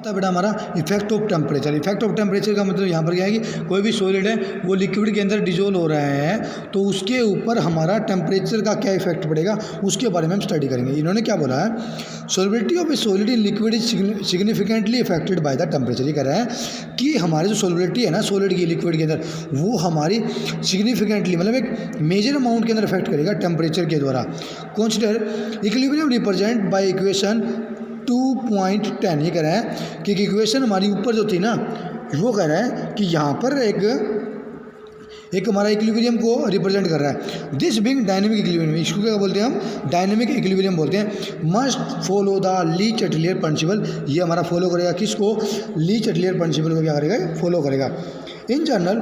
था बेटा हमारा effect of temperature. Effect of temperature का मतलब यहाँ पर क्या है कि कोई भी सॉलिड है वो लिक्विड के अंदर डिजोल्व हो रहा है तो उसके ऊपर हमारा टेम्परेचर का क्या इफेक्ट पड़ेगा उसके बारे में हम स्टडी करेंगे। इन्होंने क्या बोला है, solubility of A solid in liquid is significantly affected by the temperature. ये कह रहा है कि हमारी जो सॉलिबिलिटी है ना सॉलिड की लिक्विड के अंदर वो हमारी सिग्निफिकेंटली मतलब एक मेजर अमाउंट के अंदर इफेक्ट करेगा टेम्परेचर के द्वारा। Consider equilibrium represent by equation 2.10। ये कह रहा है कि इक्वेशन हमारी ऊपर जो थी ना वो कह रहा है कि यहाँ पर एक हमारा इक्विलिब्रियम को रिप्रेजेंट कर रहा है। दिस बिंग डायनेमिक इक्विलिब्रियम, इसको क्या बोलते हैं हम, डायनेमिक इक्विलिब्रियम बोलते हैं। Must follow the Lee Chatelier principal, ये हमारा फॉलो करेगा किसको, ली चैटलियर प्रिंसिपल को क्या करेगा, फॉलो करेगा। In general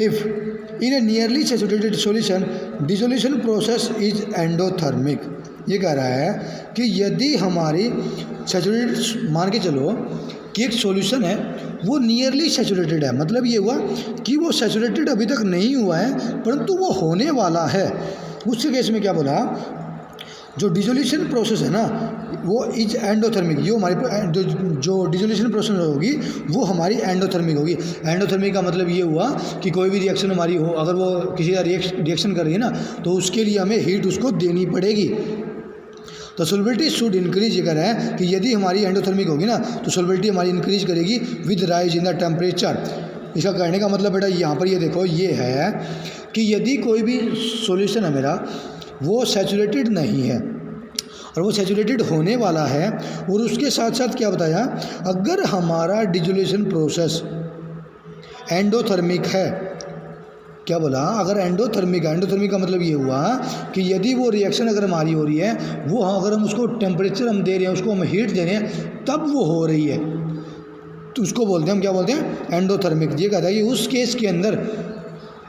if in A nearly saturated solution dissolution process is endothermic. ये कह रहा है कि यदि हमारी सैचुरेटेड, मान के चलो कि एक सॉल्यूशन है वो नियरली सैचुरेटेड है, मतलब ये हुआ कि वो सैचुरेटेड अभी तक नहीं हुआ है परंतु वो होने वाला है, उस केस में क्या बोला, जो डिसोल्यूशन प्रोसेस है ना वो इज एंडोथर्मिक। ये हमारी जो डिसोल्यूशन प्रोसेस होगी वो हमारी एंडोथर्मिक होगी। एंडोथर्मिक का मतलब ये हुआ कि कोई भी रिएक्शन हमारी हो, अगर वो किसी का रिएक्शन कर रही है ना तो उसके लिए हमें हीट उसको देनी पड़ेगी। तो सॉल्युबिलिटी शुड इंक्रीज। ये कह रहा है कि यदि हमारी एंडोथर्मिक होगी ना तो सॉल्युबिलिटी हमारी इंक्रीज करेगी with rise in the temperature. इसका कहने का मतलब बेटा यहाँ पर ये देखो ये है कि यदि कोई भी सॉल्यूशन है मेरा वो सैचुरेटेड नहीं है और वो सैचुरेटेड होने वाला है, और उसके साथ साथ क्या बताया, अगर हमारा डिसोल्यूशन प्रोसेस एंडोथर्मिक है, क्या बोला, अगर एंडोथर्मिक है, एंडोथर्मिक का मतलब ये हुआ कि यदि वो रिएक्शन अगर हमारी हो रही है वो अगर हम उसको टेम्परेचर हम दे रहे हैं, उसको हम हीट दे रहे हैं तब वो हो रही है तो उसको बोलते हैं, हम क्या बोलते हैं, एंडोथर्मिक। ये कहता है कि उस केस के अंदर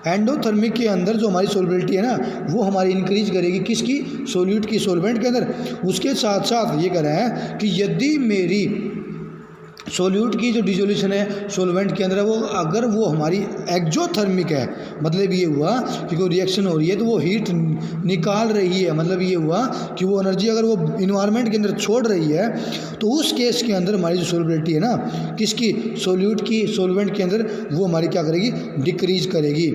एंडोथर्मिक के अंदर जो हमारी सॉल्युबिलिटी है ना वो हमारी इंक्रीज करेगी किसकी, सॉल्यूट की, सॉल्वेंट के अंदर। उसके साथ साथ ये कह रहा है कि यदि मेरी सॉल्यूट की जो डिसोल्यूशन है सॉल्वेंट के अंदर है वो अगर वो हमारी एक्जोथर्मिक है, मतलब ये हुआ कि कोई रिएक्शन हो रही है तो वो हीट निकाल रही है, मतलब ये हुआ कि वो एनर्जी अगर वो इन्वायरमेंट के अंदर छोड़ रही है तो उस केस के अंदर हमारी जो सॉल्युबिलिटी है ना किसकी, सॉल्यूट की, सॉल्वेंट के अंदर वो हमारी क्या करेगी, डिक्रीज करेगी।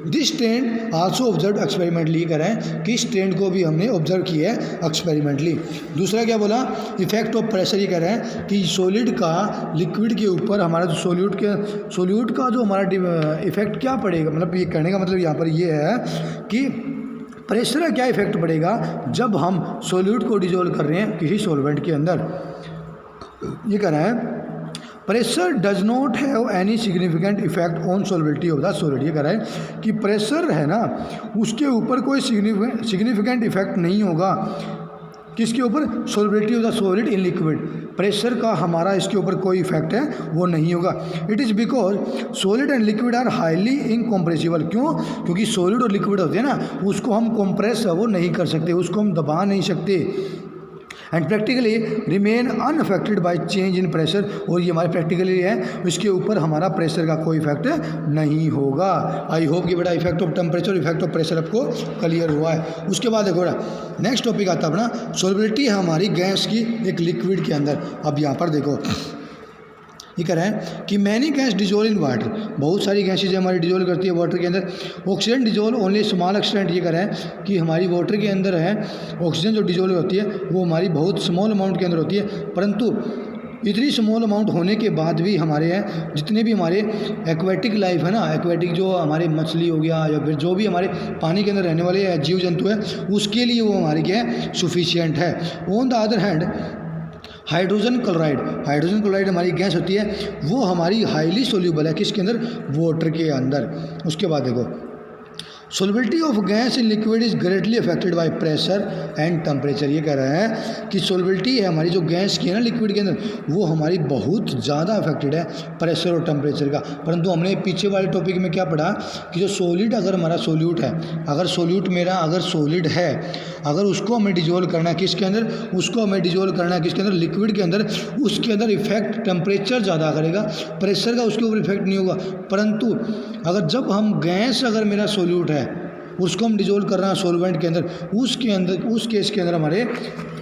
This trend also observe experimentally. कह रहे हैं कि इस ट्रेंड को भी हमने ऑब्जर्व किया है एक्सपेरिमेंटली। दूसरा क्या बोला, इफेक्ट ऑफ प्रेशर। ये कह रहे हैं कि सॉलिड का लिक्विड के ऊपर हमारा जो सॉल्यूट का जो हमारा इफेक्ट क्या पड़ेगा, मतलब ये कहने का मतलब यहाँ पर ये है कि प्रेशर का क्या इफेक्ट पड़ेगा जब हम सॉल्यूट को डिसॉल्व कर रहे हैं किसी सॉल्वेंट के अंदर। ये कह रहा है pressure does not have any significant effect on solubility of the solid. ये कह रहा है कि प्रेशर है ना उसके ऊपर कोई सिग्निफिकेंट इफेक्ट नहीं होगा, किसके ऊपर, solubility of the solid in liquid. Pressure का हमारा इसके ऊपर कोई इफेक्ट है वो नहीं होगा। It is because solid and liquid are highly incompressible. क्यों, क्योंकि सॉलिड और लिक्विड होते हैं ना उसको हम कंप्रेस वो नहीं कर सकते, उसको हम दबा नहीं सकते, and practically remain unaffected by change in pressure. और ये हमारे प्रैक्टिकली है, इसके ऊपर हमारा प्रेशर का कोई इफेक्ट नहीं होगा। आई होप कि बेटा effect of temperature, effect of pressure आपको क्लियर हुआ है। उसके बाद देखो बेटा नेक्स्ट टॉपिक आता है अपना सॉल्युबिलिटी है हमारी गैस की एक लिक्विड के अंदर। अब यहाँ पर देखो ये कह रहा है कि many gas dissolve in water, बहुत सारी गैसेज हमारी डिजोल्व करती है वाटर के अंदर। Oxygen dissolve only small extent. ये कह रहा है कि हमारी वाटर के अंदर है ऑक्सीजन जो डिजोल्व होती है वो हमारी बहुत स्मॉल अमाउंट के अंदर होती है, परंतु इतनी स्मॉल अमाउंट होने के बाद भी हमारे हैं जितने भी हमारे एक्वेटिक लाइफ है ना, एक्वेटिक जो हमारे मछली हो गया या फिर जो भी हमारे पानी के अंदर रहने वाले जीव जंतु है उसके लिए वो हमारी क्या है, सुफिशियंट है। On the other hand hydrogen chloride हमारी गैस होती है वो हमारी हाईली सोल्यूबल है किसके अंदर, वाटर के अंदर। उसके बाद देखो solubility of gas in liquid is greatly affected by pressure and temperature. ये कह रहा है कि सोल्युबिलिटी है हमारी जो गैस की है ना लिक्विड के अंदर वो हमारी बहुत ज़्यादा अफेक्टेड है प्रेशर और टेम्परेचर का। परंतु हमने पीछे वाले टॉपिक में क्या पढ़ा कि जो सॉलिड अगर हमारा सोल्यूट है, अगर सोल्यूट मेरा अगर सॉलिड है, अगर उसको हमें डिजोल्व करना है किसके अंदर, उसको हमें डिजोल्व करना है किसके अंदर, लिक्विड के अंदर, उसके अंदर इफेक्ट टेम्परेचर ज़्यादा करेगा, प्रेशर का उसके ऊपर इफेक्ट नहीं होगा। परंतु अगर जब हम गैस अगर मेरा सोल्यूट है उसको हम डिजोल्व कर रहे हैं सॉल्वेंट के अंदर, उस केस के अंदर हमारे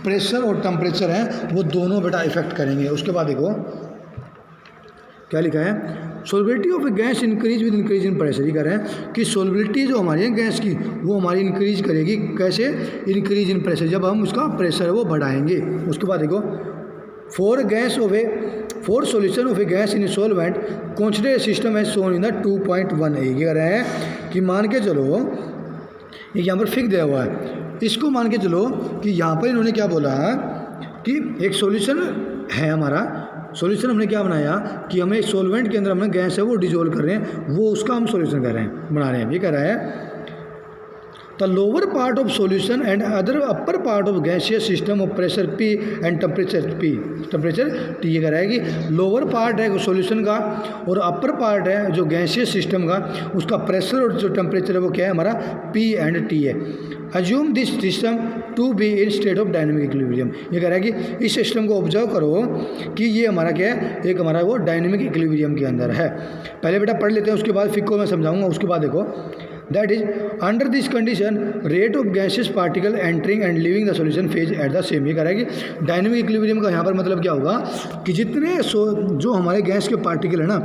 प्रेशर और टेम्परेचर हैं वो दोनों बेटा इफेक्ट करेंगे। उसके बाद देखो क्या लिखा है, solubility of a gas increase with increase in pressure. ये कह रहे हैं कि सोलबिलिटी जो हमारी है गैस की वो हमारी इंक्रीज करेगी, कैसे, इंक्रीज इन प्रेशर, जब हम उसका प्रेशर वो बढ़ाएंगे। उसके बाद देखो, for solution of a gas in solvent consider system as shown in the 2.1a। ये कह रहे हैं कि मान के चलो, ये यहाँ पर फिक्स दिया हुआ है, इसको मान के चलो कि यहाँ पर इन्होंने क्या बोला कि एक सॉल्यूशन है हमारा, सॉल्यूशन हमने क्या बनाया कि हमें सॉल्वेंट के अंदर हमने गैस है वो डिजोल्व कर रहे हैं, वो उसका हम सॉल्यूशन कर रहे हैं, बना रहे हैं। ये कह रहा है the lower part of solution and other upper part of gaseous system of pressure P and temperature T। ये कह रहा है कि लोअर पार्ट है सॉल्यूशन का और अपर पार्ट है जो गैसियस सिस्टम का, उसका प्रेशर और जो टेम्परेचर है वो क्या है हमारा P एंड T है। Assume this system to be in state of dynamic equilibrium. ये कह रहा है कि इस सिस्टम को ऑब्जर्व करो कि ये हमारा क्या है, एक हमारा वो डायनेमिक इक्विलिब्रियम के अंदर है। पहले बेटा पढ़ लेते हैं, उसके बाद फिर को मैं समझाऊंगा। उसके बाद देखो, that is under this condition rate of gases particle entering and leaving the solution phase at the same. ये कह रहा है कि डायनेमिक इक्विलिब्रियम का यहाँ पर मतलब क्या होगा कि जितने जो हमारे गैस के पार्टिकल है ना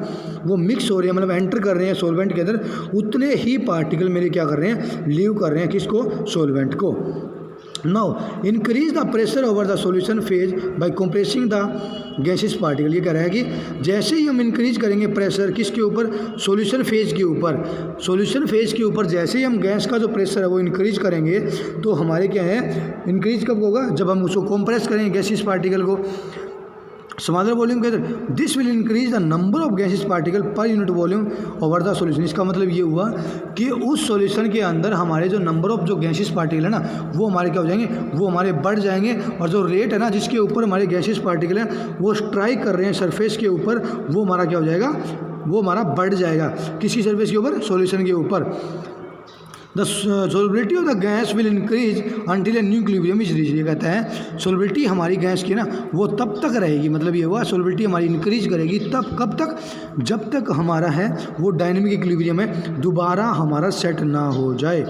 वो मिक्स हो रहे हैं, मतलब एंटर कर रहे हैं सॉल्वेंट के अंदर, उतने ही पार्टिकल मेरे क्या कर रहे हैं, लीव कर रहे हैं किसको, सॉल्वेंट को। Now increase the pressure over the solution phase by compressing the gases particle. ये कह रहा है कि जैसे ही हम इंक्रीज करेंगे प्रेशर किसके ऊपर, सॉल्यूशन फेज के ऊपर, सॉल्यूशन फेज के ऊपर जैसे ही हम गैस का जो प्रेशर है वो इंक्रीज करेंगे तो हमारे क्या है, इंक्रीज कब होगा, जब हम उसको कंप्रेस करेंगे गैसेस पार्टिकल को स्मॉलर वॉल्यूम के अंदर। This will increase the number of gases particle per unit volume over the solution. इसका मतलब ये हुआ कि उस सॉल्यूशन के अंदर हमारे जो नंबर ऑफ जो गैसेस पार्टिकल है ना वो हमारे क्या हो जाएंगे, वो हमारे बढ़ जाएंगे, और जो रेट है ना जिसके ऊपर हमारे गैसेस पार्टिकल हैं वो स्ट्राइक कर रहे हैं सरफेस के ऊपर, वो हमारा क्या हो जाएगा, वो हमारा बढ़ जाएगा। किसी सरफेस के ऊपर, सॉल्यूशन के ऊपर। The solubility of the gas will increase until a new equilibrium is reach. ये कहता है सोलबिलिटी हमारी गैस की ना वो तब तक रहेगी, मतलब ये हुआ सोलबिलिटी हमारी इंक्रीज करेगी तब, कब तक, जब तक हमारा है वो डायनेमिक इक्विलिब्रियम में दोबारा हमारा सेट ना हो जाए।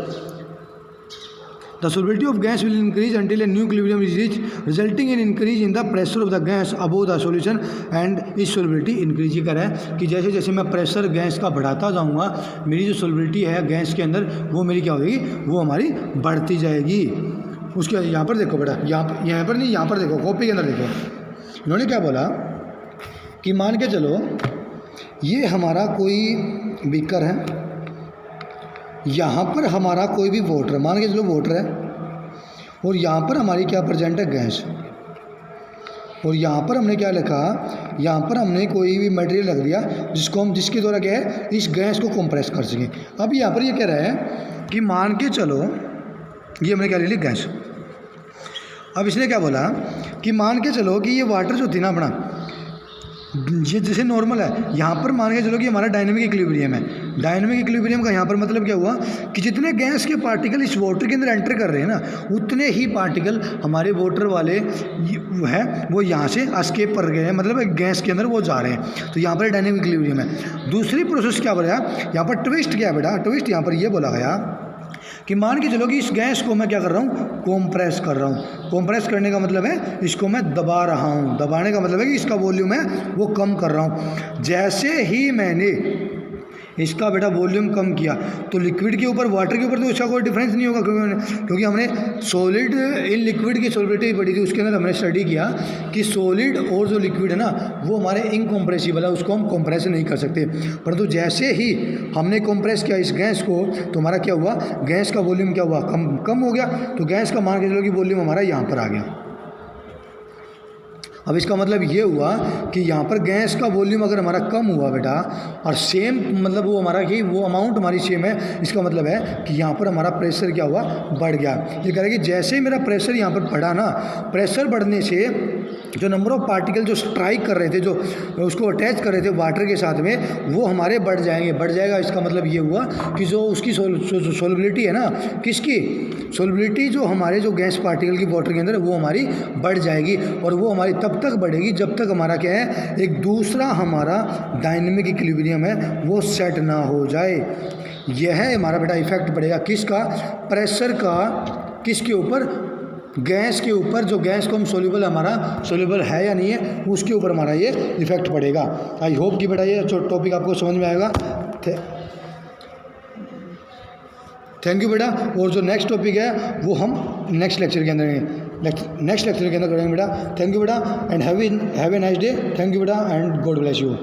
The solubility of gas will increase until a new equilibrium is reach resulting in increase in the pressure of the gas above the solution and is solubility increase. ये कर रहा है कि जैसे जैसे मैं प्रेशर गैस का बढ़ाता जाऊंगा मेरी जो सोलबिलिटी है गैस के अंदर वो मेरी क्या हो जाएगी, वो हमारी बढ़ती जाएगी। उसके यहाँ पर देखो बेटा, यहाँ पर नहीं, यहाँ पर देखो, कॉपी के अंदर देखो, इन्होंने क्या बोला कि मान के चलो ये हमारा कोई बीकर है, यहाँ पर हमारा कोई भी वाटर, मान के चलो वाटर है, और यहाँ पर हमारी क्या प्रेजेंट है, गैस, और यहाँ पर हमने क्या लिखा, यहाँ पर हमने कोई भी मटेरियल रख दिया जिसको हम, जिसके द्वारा क्या है इस गैस को कंप्रेस कर सकें। अब यहाँ पर ये कह रहा है कि मान के चलो ये हमने क्या ले ली, गैस। अब इसने क्या बोला कि मान के चलो कि ये वाटर जो थी ना अपना, ये जैसे नॉर्मल है, यहाँ पर मान के चलो कि हमारा डायनेमिक इक्विलिब्रियम है। डायनेमिक इक्विलिब्रियम का यहाँ पर मतलब क्या हुआ कि जितने गैस के पार्टिकल इस वाटर के अंदर एंटर कर रहे हैं ना उतने ही पार्टिकल हमारे वाटर वाले है वो यहाँ से एस्केप कर गए हैं, मतलब गैस के अंदर वो जा रहे हैं। तो यहाँ पर डायनेमिक इक्विलिब्रियम है। दूसरी प्रोसेस क्या बोला, यहाँ पर ट्विस्ट क्या है बेटा, ट्विस्ट यहाँ पर ये बोला गया कि मान के चलो कि इस गैस को मैं क्या कर रहा हूँ, कंप्रेस कर रहा हूँ। कंप्रेस करने का मतलब है इसको मैं दबा रहा हूँ, दबाने का मतलब है कि इसका वॉल्यूम है वो कम कर रहा हूँ। जैसे ही मैंने इसका बेटा वॉल्यूम कम किया तो लिक्विड के ऊपर, वाटर के ऊपर तो इसका कोई डिफरेंस नहीं होगा, क्योंकि हमने सॉलिड इन लिक्विड की सोलिबिलिटी पढ़ी थी, उसके अंदर हमने स्टडी किया कि सॉलिड और जो लिक्विड है ना वो हमारे इनकम्प्रेसिबल है, उसको हम कंप्रेस नहीं कर सकते। परंतु जैसे ही हमने कंप्रेस किया इस गैस को तो हमारा क्या हुआ, गैस का वॉल्यूम क्या हुआ, कम हो गया। तो गैस का मान के चलो कि वॉल्यूम हमारा यहाँ पर आ गया। अब इसका मतलब ये हुआ कि यहाँ पर गैस का वॉल्यूम अगर हमारा कम हुआ बेटा और सेम, मतलब वो हमारा कि वो अमाउंट हमारी सेम है, इसका मतलब है कि यहाँ पर हमारा प्रेशर क्या हुआ, बढ़ गया। ये कह रहा है कि जैसे ही मेरा प्रेशर यहाँ पर बढ़ा ना, प्रेशर बढ़ने से जो नंबर ऑफ पार्टिकल जो स्ट्राइक कर रहे थे, जो उसको अटैच कर रहे थे वाटर के साथ में, वो हमारे बढ़ जाएंगे, बढ़ जाएगा। इसका मतलब ये हुआ कि जो उसकी सोलबिलिटी है ना, किसकी सोलबिलिटी, जो हमारे जो गैस पार्टिकल की वाटर के अंदर वो हमारी बढ़ जाएगी, और वो हमारी तब तक बढ़ेगी जब तक हमारा क्या है, एक दूसरा हमारा डायनेमिक इक्विलिब्रियम है वो सेट ना हो जाए। यह है हमारा बेटा इफेक्ट पड़ेगा किसका, प्रेशर का, किसके ऊपर, गैस के ऊपर, जो गैस को हम सोल्यूबल, हमारा सोल्यूबल है या नहीं है, उसके ऊपर हमारा ये इफेक्ट पड़ेगा। आई होप कि बेटा ये टॉपिक आपको समझ में आएगा। थैंक यू बेटा। और जो नेक्स्ट टॉपिक है वो हम नेक्स्ट लेक्चर के अंदर करेंगे बेटा। थैंक यू बेटा and have a nice day. Thank you बेटा एंड गॉड ब्लेस यू।